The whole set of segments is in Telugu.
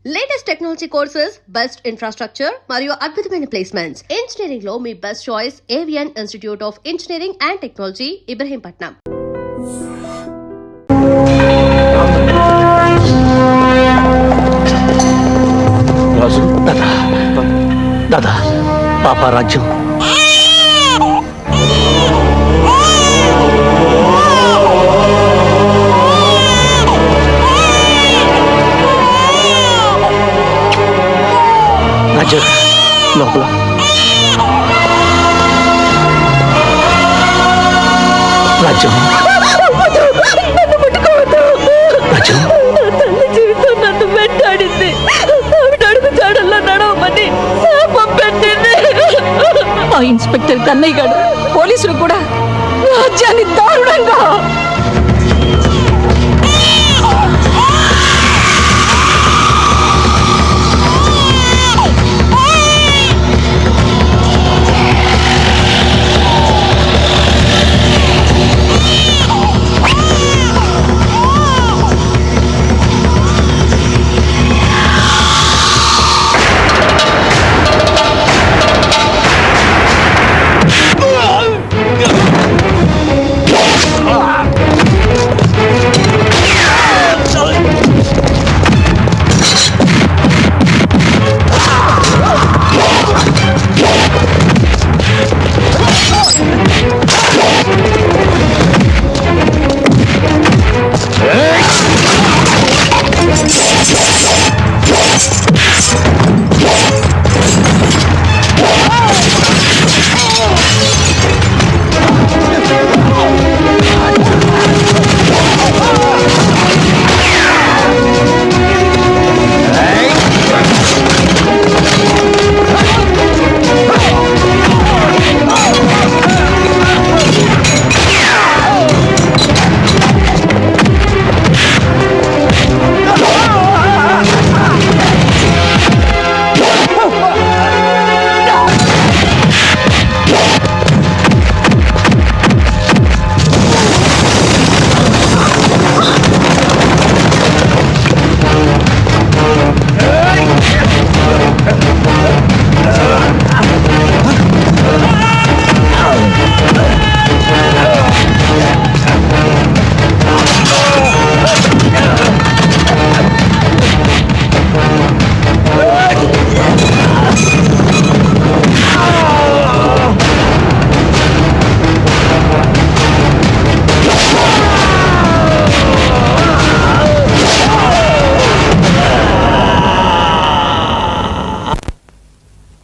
Latest technology courses, best infrastructure మరియు అద్భుతమైన ప్లేస్మెంట్స్. ఇంజనీరింగ్ లో మీ best choice Avion institute of engineering and technology, Ibrahimpatnam. రాజు దాదా దాదా పాప రాజ్యం రాజ్యం లోపల రాజ్యం రాజ్యం తల్లి జీవితం నన్ను వెంటాడింది. ఆవిడ అడుగు చాడల్లో నడవమని శాపం పెట్టింది. ఆ ఇన్స్పెక్టర్ కన్నయ్య గారు పోలీసులు కూడా రాజ్యాన్ని దారుణంగా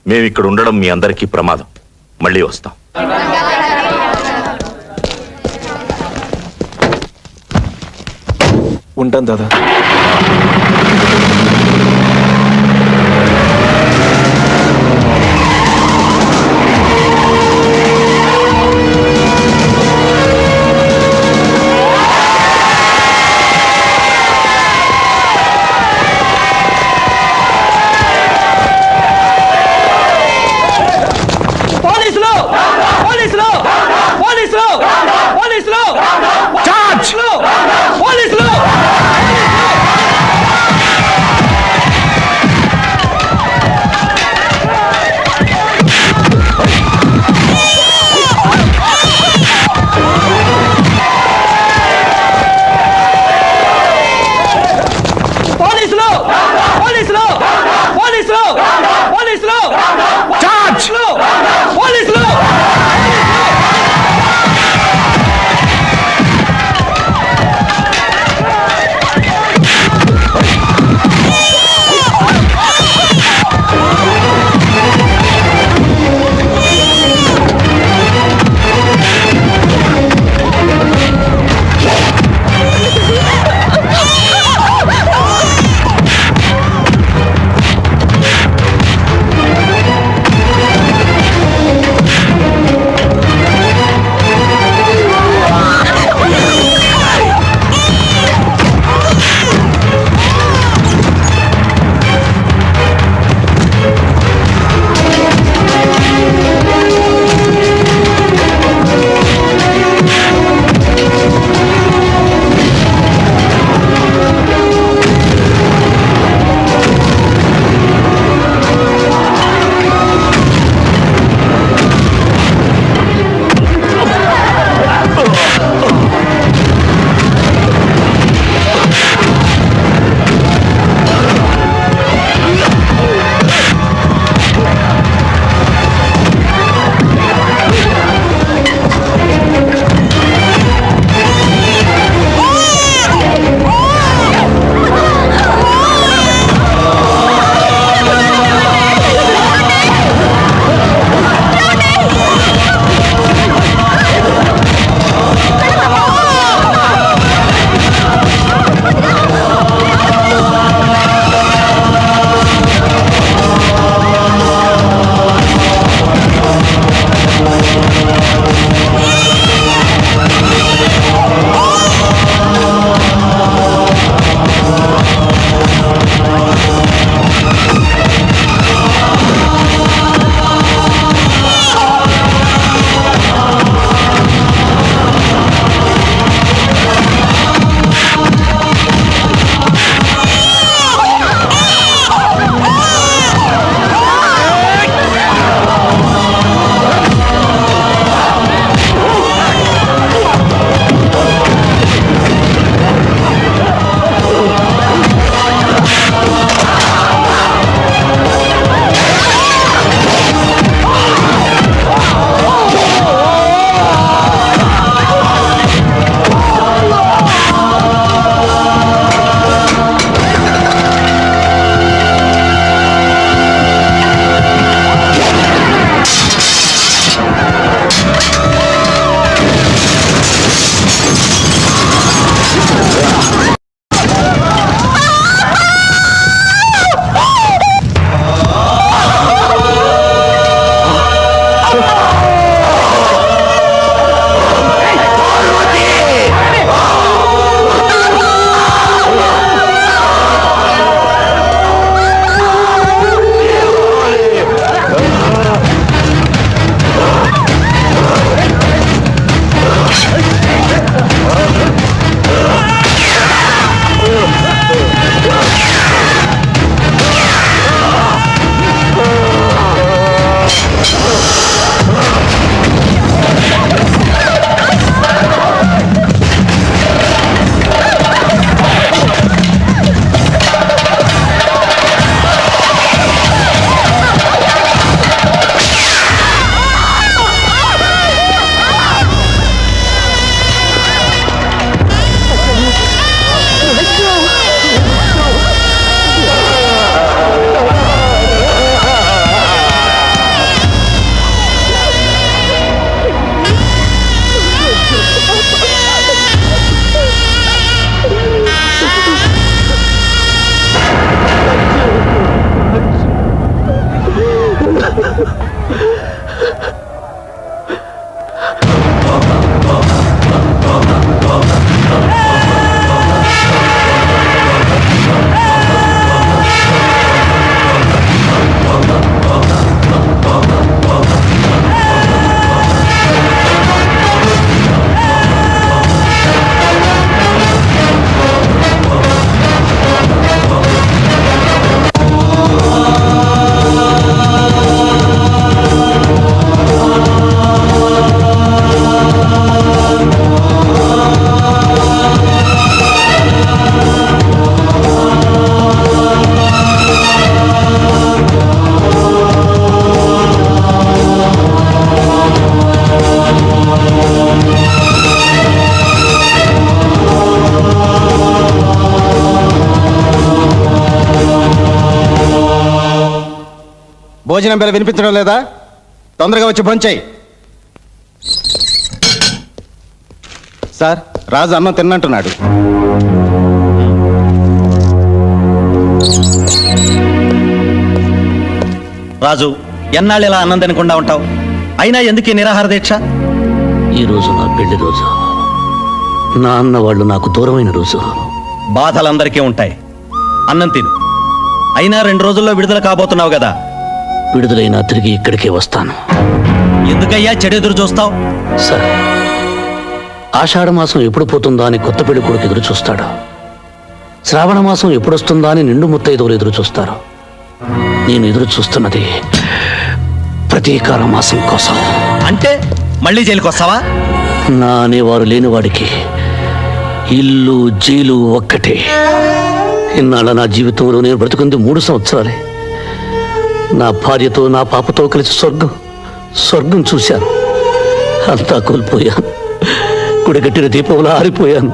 మేమిక్కడ ఉండడం మీ అందరికీ ప్రమాదం. మళ్ళీ వస్తాం. ఉంటాను దాదా. చార్జ్! భోజనం పేరు వినిపించడం లేదా? తొందరగా వచ్చి భోంచేయి. సార్, రాజు అన్నం తిన్నంటున్నాడు. రాజు, ఎన్నాళ్ళు ఇలా అన్నం తినకుండా ఉంటావు? అయినా ఎందుకు ఈ నిరాహార దీక్ష? ఈ రోజు నా పెళ్లి రోజు. నా అన్న వాళ్ళు నాకు దూరమైన రోజు. బాధలందరికీ ఉంటాయి. అన్నం తిను. అయినా 2 రోజుల్లో విడుదల కాబోతున్నావు కదా. విడుదలైనా తిరిగి ఇక్కడికే వస్తాను. ఎందుకయ్యా చెడు ఎదురు చూస్తావు? సరే, ఆషాఢ మాసం ఎప్పుడు పోతుందా అని కొత్త పెళ్లి కొడుకు ఎదురు చూస్తాడు. శ్రావణ మాసం ఎప్పుడొస్తుందా అని నిండు ముత్తైదువులు ఎదురు చూస్తారు. నేను ఎదురు చూస్తున్నది ప్రతీకార మాసం కోసం. అంటే మళ్ళీ జైలుకి వస్తావా? నా అనేవారు లేనివాడికి ఇల్లు జైలు ఒక్కటే. ఇన్నాళ్ళ నా జీవితంలో నేను బ్రతుకుంది 3 సంవత్సరాలే. నా భార్యతో నా పాపతో కలిసి స్వర్గం చూశాను. అంతా కోల్పోయాను. కుడగట్టిన దీపంలో ఆరిపోయాను.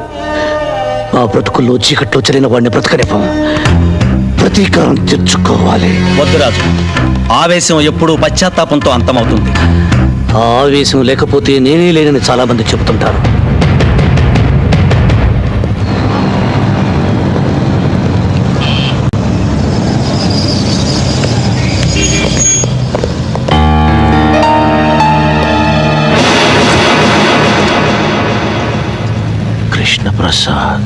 ఆ బ్రతుకుల్లో చీకట్లో చెరిన వాడిని బ్రతకనివ్వం. ప్రతీకారం తెచ్చుకోవాలి. వద్దు రాజు, ఆవేశం ఎప్పుడూ పశ్చాత్తాపంతో అంతమవుతుంది. ఆ ఆవేశం లేకపోతే నేనే లేనని చాలా మంది చెబుతుంటారు. కృష్ణ ప్రసాద్,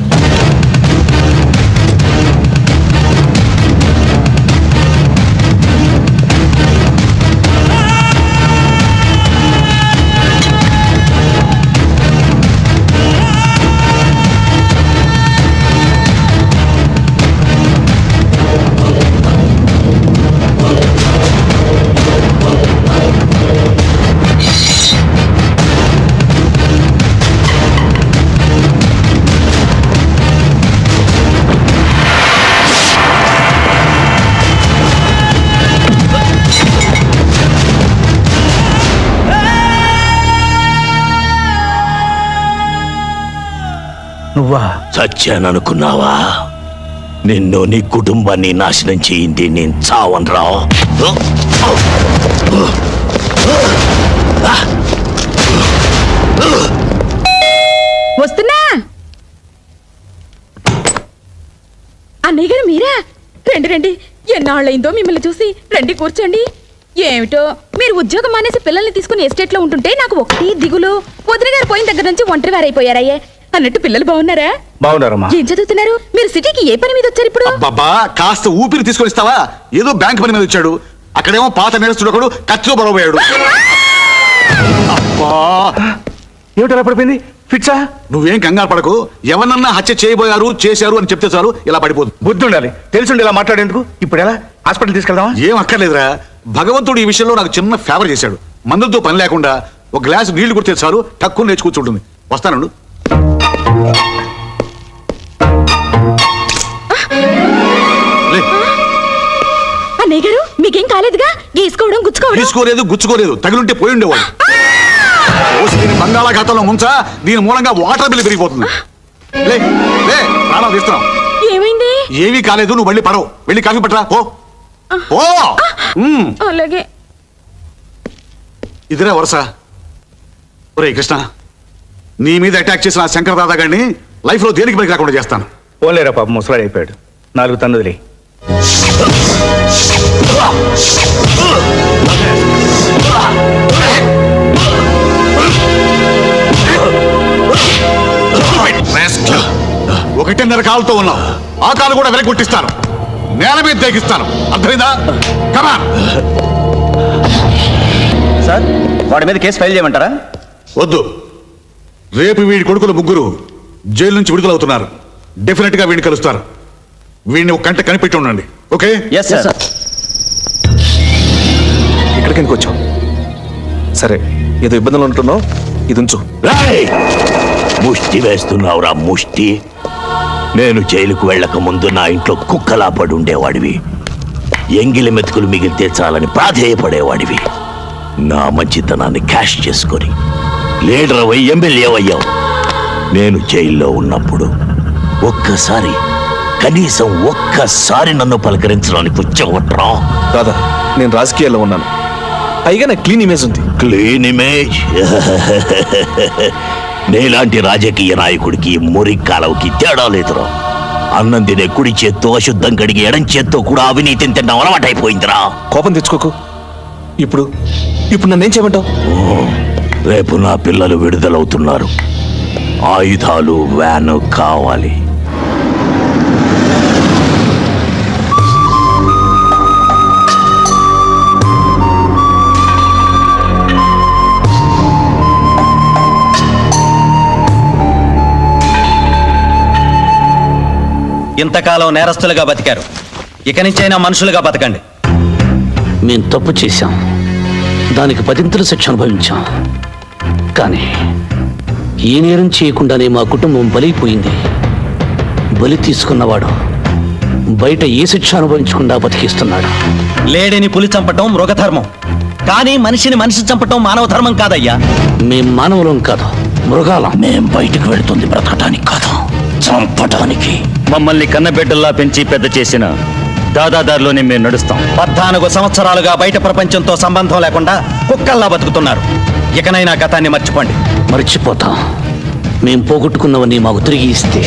నువ్వా? చచ్చాననుకున్నావా? నిన్ను నీ కుటుంబాన్ని నాశనం చేయింది నేను చావనరా. వస్తున్నా. అన్నయ్య గారు మీరా? రండి రండి, ఎన్నాళ్ళైందో మిమ్మల్ని చూసి. రండి కూర్చోండి. ఏమిటో మీరు ఉద్యోగం మానేసి పిల్లల్ని తీసుకుని ఎస్టేట్ లో ఉంటుంటే నాకు ఒకటి దిగులు. వదిన గారు పోయిన దగ్గర నుంచి ఒంటరి వారైపోయారయ్యే. అన్నట్టు పిల్లలు బాగున్నారా? బాగున్నారమ్మా. ఏం చదువుతున్నారు? మీరు సిటీకి ఏ పని మీద వచ్చారు ఇప్పుడు? బాబా, కాస్త ఊపిరి తీసుకొని ఇస్తావా? ఏదో బ్యాంక్ పని మీద వచ్చాడు. అక్కడేమో పాత నేరస్తుడు ఒకడు కత్తిలో బలపోయాడు. అబ్బా, ఏమిటలా పడిపోయింది? ఫిట్సా? నువ్వేం కంగారు పడకు. ఎవరన్నా హత్య చేయబోయారు, చేశారు అని చెప్తే చాలు ఇలా పడిపోతుంది. బుద్ధి ఉండాలి. తెలుసుండి ఇలా మాట్లాడేందుకు. ఇప్పుడు ఎలా? హాస్పిటల్ తీసుకెళ్దామా? ఏం అక్కర్లేదురా. భగవంతుడు ఈ విషయంలో నాకు చిన్న ఫేవర్ చేశాడు. మందులతో పని లేకుండా ఒక గ్లాసు నీళ్లు కొడితే చాలు టక్కుని లేచి కూర్చుంటుంది. వస్తానండు. అన్నయ్య గారు మీకేం కాలేదుగా? గీసుకోవడం గుచ్చుకోవడం? గుచ్చుకోలేదు. తగిలుంటే పోయి ఉండేవాడు. దీని బంగాళాఖాతంలో ముంచా. దీని మూలంగా వాటర్ బిల్ పెరిగిపోతుంది. లే లే, ప్రాణాలు తీస్తున్నాం. ఏమైంది? ఏమీ కాలేదు. నువ్వు మళ్ళీ పడవు. వెళ్ళి కాఫీ పట్టరా. పో పో. అలాగే. ఇదిరా వరుస. ఒరే కృష్ణ, నీ మీద అటాక్ చేసిన ఆ శంకర్ దాదా గారిని లైఫ్ లో దేనికి పనికి రాకుండా చేస్తాను. పోలేరా పాప, ముసలాడు అయిపోయాడు. 4 తన్నుదిలే. ఒకటిన్నర కాలుతో ఉన్నావు. ఆ కాలు కూడా వెనక్కి కొట్టిస్తాను. నేల మీద తెగిస్తాను. అర్థమైందా? కమాన్. సార్, వాడి మీద కేసు ఫైల్ చేయమంటారా? వద్దు. రేపు వీడి కొడుకులు 3 జైలు నుంచి విడుదలవుతున్నారు. డెఫినెట్ గా వీడిని కలుస్తారు. వీడిని ఒక గంట కనిపెట్టి ఉండండి. ఓకే? Yes sir. ఇక్కడికి ఎందుకు వచ్చావు? సరే, ఏదో ఇబ్బందులు ఉంటున్నావు. ఇది ఉంచు. ముష్టి వేస్తున్నావురా ముష్టి. నేను జైలుకు వెళ్ళక ముందు నా ఇంట్లో కుక్కలా పడి ఉండేవాడివి. ఎంగిలి మెతుకులు మిగిలితే చాలని ప్రాధేయపడేవాడివి. నా మంచితనాన్ని క్యాష్ చేసుకొని లీడర్ అయ్యి ఎమ్మెల్యే అయ్యావు. నేను జైల్లో ఉన్నప్పుడు కనీసం ఒక్కసారి నన్ను పలకరించడానికి వచ్చావట్రా. దాదా, నేను రాజకీయాల్లో ఉన్నాను, పైగా నాకు క్లీన్ ఇమేజ్ ఉంది. Clean image. నేలాంటి రాజకీయ నాయకుడికి మురి కాలవుకి తేడా లేదురా. అన్నం తినే కుడి చేత్తో అశుద్ధం కడిగి ఎడం చేత్తో కూడా అవినీతిని తిన్న అలవాటైపోయిందిరా. కోపం తెచ్చుకోకు. ఇప్పుడు ఇప్పుడు నన్నేం చేయమంటావు? రేపు నా పిల్లలు విడుదలవుతున్నారు. ఆయుధాలు, వ్యాను కావాలి. ఇంతకాలం నేరస్తులుగా బతికారు, ఇక నుంచైనా మనుషులుగా బతకండి. మేం తప్పు చేశాం, దానికి 10 శిక్ష అనుభవించాం. కానీ ఏ నేరం చేయకుండానే మా కుటుంబం బలైపోయింది. బలి తీసుకున్నవాడు బయట ఏ శిక్ష అనుభవించకుండా బతికిస్తున్నాడు. లేడిని పులి చంపటం మృగధర్మం, కానీ మనిషిని మనిషి చంపటం మానవ ధర్మం కాదయ్యా. మేం మానవులం కాదు, మృగాలం. మేం బయటకు వెళుతుంది బ్రతకటానికి కాదు, చంపటానికి. మమ్మల్ని కన్నబిడ్డల్లా పెంచి పెద్ద చేసిన దాదాదారిలోనే మేము నడుస్తాం. 14 సంవత్సరాలుగా బయట ప్రపంచంతో సంబంధం లేకుండా కుక్కల్లా బతుకుతున్నారు. ఇకనైనా గతాన్ని మర్చిపోండి. మర్చిపోతాం. మేం పోగొట్టుకున్నవన్నీ మాకు తిరిగి ఇస్తే.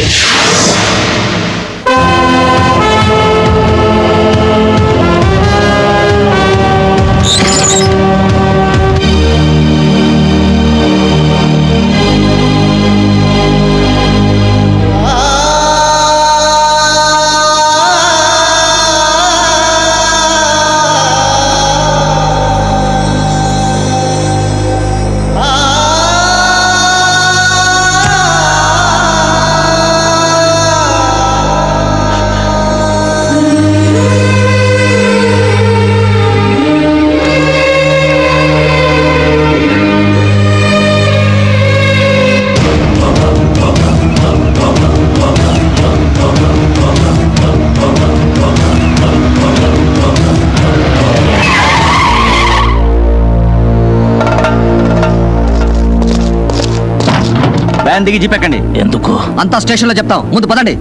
వ్యాన్ దిగి జీపెక్కండి. ఎందుకు? అంతా స్టేషన్లో చెప్తాం, ముందు పదండి.